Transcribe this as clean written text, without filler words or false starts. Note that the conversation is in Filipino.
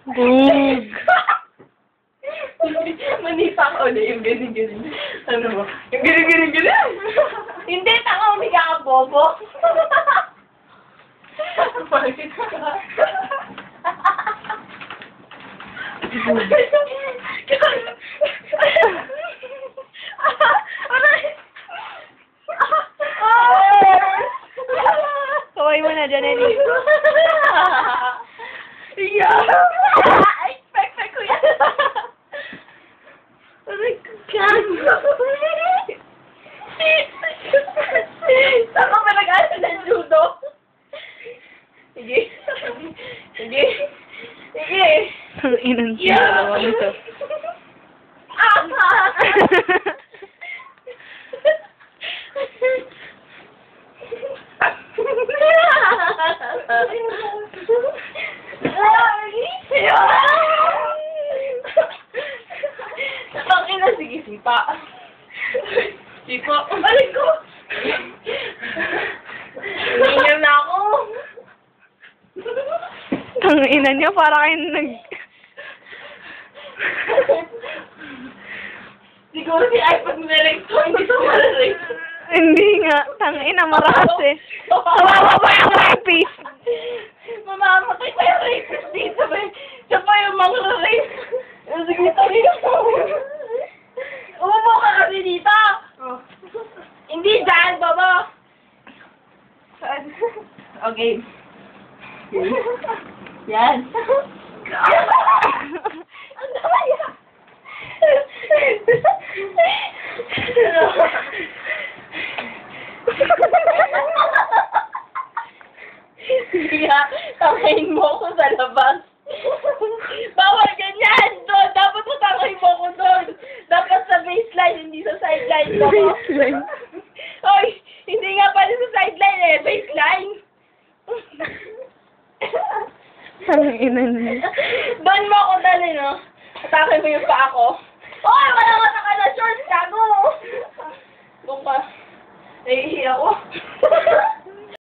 Bug! Manipa ka ulit yung ganyan-ganyan. Ano mo? Yung ganyan-ganyan. Hindi, tanga, umiga ka, bobo. Bakit? Kaway mo na, Janely. Yeah. Expect ko yan. Aray, God. Saan ka ba nag-asa ng judo? Sige. Sige. Sige. Ang inan siya. Dalawa nito. Ang ina, sige, sipa. Sipa. Balik ko. Hinihingal na ako. Ang ina niya, para kayo Siguro si iPad nilalik ko, hindi ko malarik. Hindi nga. Tang ina, maras eh. Kawawa ba yung rapist? Mamamatay pa yung rapist dito. Siya pa yung mang-rape. Sige, tayo. Umupo ka kasi dito. Oh. Hindi dyan, baba. Saan? Okay. Yan. Ang dama yan. Kaya, tangayin mo ako sa labas. Bawal ganyan! Doon! Dapat tangayin mo ako doon! Dapat sa baseline, hindi sa sideline. Baseline. Hoy! Hindi nga pala sa sideline eh! Baseline! Ang ina niya. Doon mo ako dali, no? Atake mo yung paa ko. Hoy! Wala ka na shorts! Gago! Doon ka. Nahihiya ako.